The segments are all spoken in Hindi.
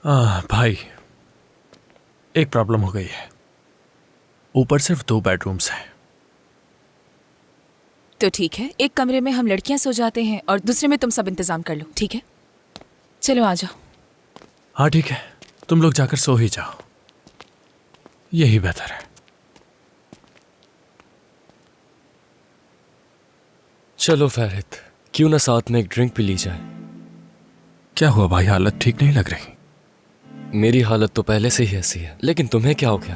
भाई, एक प्रॉब्लम हो गई है। ऊपर सिर्फ 2 बेडरूम्स हैं। तो ठीक है, एक कमरे में हम लड़कियां सो जाते हैं और दूसरे में तुम सब इंतजाम कर लो, ठीक है? चलो आ जाओ। हाँ ठीक है, तुम लोग जाकर सो ही जाओ, यही बेहतर है। चलो फहरित, क्यों ना साथ में एक ड्रिंक पी ली जाए। क्या हुआ भाई, हालत ठीक नहीं लग रही? मेरी हालत तो पहले से ही ऐसी है, लेकिन तुम्हें क्या हो गया?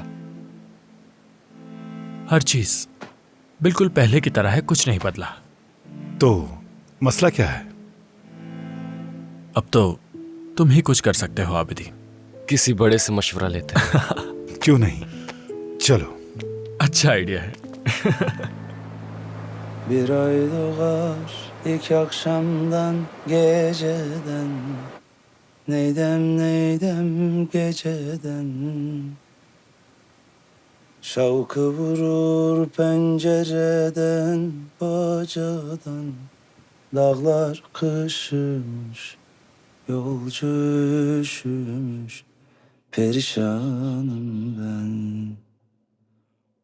हर चीज बिल्कुल पहले की तरह है, कुछ नहीं बदला। तो मसला क्या है? अब तो तुम ही कुछ कर सकते हो आबिदीन। किसी बड़े से मशवरा लेते हैं। क्यों नहीं, चलो। अच्छा आइडिया है। Bir ay doğar ilk akşamdan geceden, neydem neydem geceden. Şavkı vurur pencereden, bacadan. Dağlar kışımış, yolcu üşümüş, perişanım ben.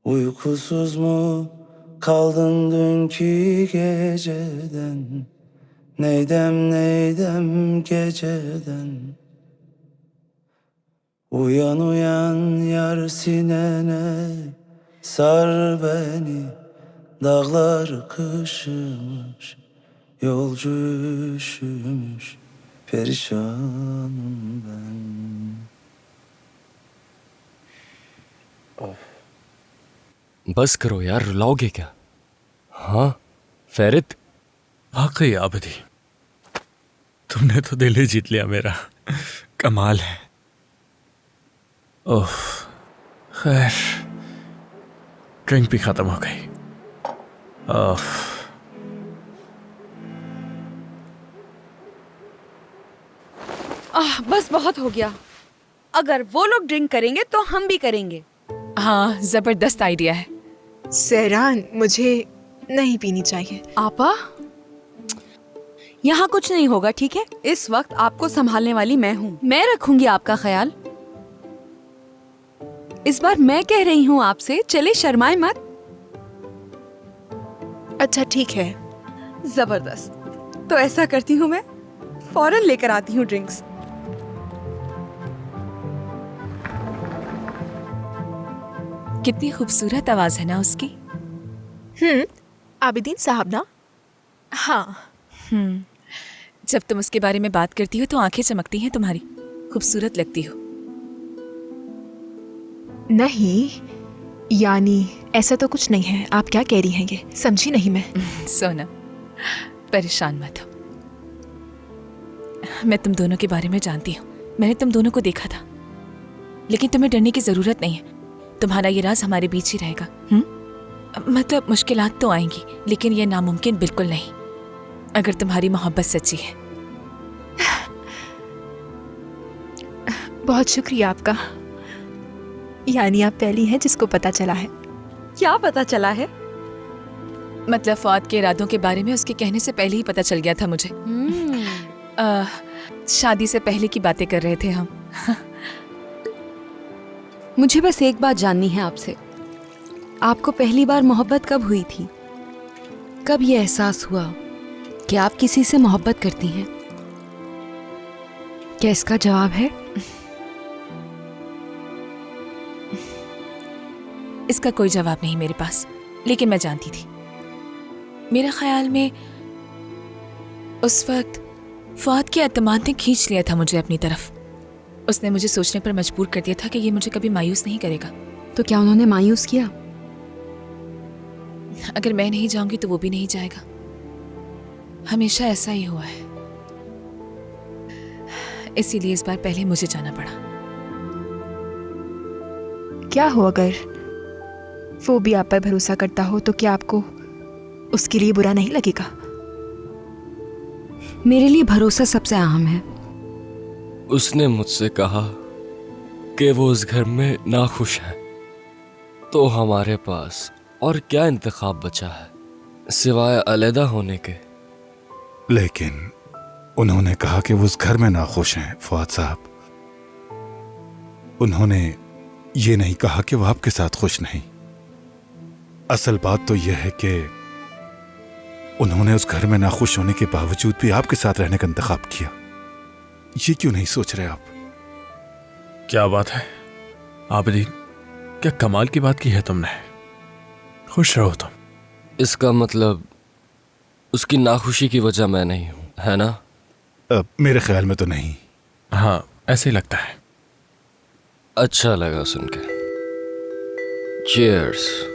Uykusuz mu kaldın dünkü geceden? Neydem neydem geceden. Uyan uyan yar sinene, sar beni. Dağlar kışımış, yolcu üşümüş, perişanım ben. बस करो यार, रुलाओगे क्या? हाँ फहरित, वाकई आबिदी, तुमने तो दिल ही जीत लिया मेरा। कमाल है। ओह खैर, ड्रिंक भी खत्म हो गई। ओह बस बहुत हो गया। अगर वो लोग ड्रिंक करेंगे तो हम भी करेंगे। हाँ, जबरदस्त आइडिया है। सहरान, मुझे नहीं पीनी चाहिए। आपा, यहाँ कुछ नहीं होगा, ठीक है? इस वक्त आपको संभालने वाली मैं हूँ। मैं रखूंगी आपका ख्याल। इस बार मैं कह रही हूँ आपसे, चले शर्माए मत। अच्छा ठीक है। जबरदस्त। तो ऐसा करती हूँ, मैं फौरन लेकर आती हूँ ड्रिंक्स। कितनी खूबसूरत आवाज है ना उसकी। आबिदीन साहब ना? हाँ। जब तुम उसके बारे में बात करती हो तो आंखें चमकती हैं तुम्हारी, खूबसूरत लगती हो। नहीं, यानी ऐसा तो कुछ नहीं है। आप क्या कह रही हैं ये समझी नहीं मैं। सोना, परेशान मत हो। मैं तुम दोनों के बारे में जानती हूँ। मैंने तुम दोनों को देखा था, लेकिन तुम्हें डरने की जरूरत नहीं है। तुम्हारा ये राज हमारे बीच ही रहेगा। मतलब मुश्किलात तो आएंगी, लेकिन ये नामुमकिन बिल्कुल नहीं, अगर तुम्हारी मोहब्बत सच्ची है। बहुत शुक्रिया आपका। यानी आप पहली हैं जिसको पता चला है। क्या पता चला है? मतलब फौद के इरादों के बारे में उसके कहने से पहले ही पता चल गया था मुझे। शादी से पहले की बातें कर रहे थे हम। मुझे बस एक बात जाननी है आपसे। आपको पहली बार मोहब्बत कब हुई थी? कब ये एहसास हुआ कि आप किसी से मोहब्बत करती हैं? क्या इसका जवाब है? इसका कोई जवाब नहीं मेरे पास, लेकिन मैं जानती थी। मेरे ख्याल में उस वक्त फौद के एतमाद ने खींच लिया था मुझे अपनी तरफ। उसने मुझे सोचने पर मजबूर कर दिया था कि ये मुझे कभी मायूस नहीं करेगा। तो क्या उन्होंने मायूस किया? अगर मैं नहीं जाऊंगी तो वो भी नहीं जाएगा। हमेशा ऐसा ही हुआ है, इसीलिए इस बार पहले मुझे जाना पड़ा। क्या हो अगर वो भी आप पर भरोसा करता हो, तो क्या आपको उसके लिए बुरा नहीं लगेगा? मेरे लिए भरोसा सबसे अहम है। उसने मुझसे कहा कि वो उस घर में नाखुश है, तो हमारे पास और क्या इंतखाब बचा है सिवाय अलहदा होने के। लेकिन उन्होंने कहा कि वो उस घर में नाखुश हैं फौद साहब। उन्होंने ये नहीं कहा कि वो आपके साथ खुश नहीं। असल बात तो यह है कि उन्होंने उस घर में नाखुश होने के बावजूद भी आपके साथ रहने का इंतखाब किया। ये क्यों नहीं सोच रहे आप? क्या बात है आबिदीन, क्या कमाल की बात की है तुमने। खुश रहो तुम। इसका मतलब उसकी नाखुशी की वजह मैं नहीं हूं, है ना? मेरे ख्याल में तो नहीं। हाँ, ऐसे ही लगता है। अच्छा लगा सुन के। चीयर्स।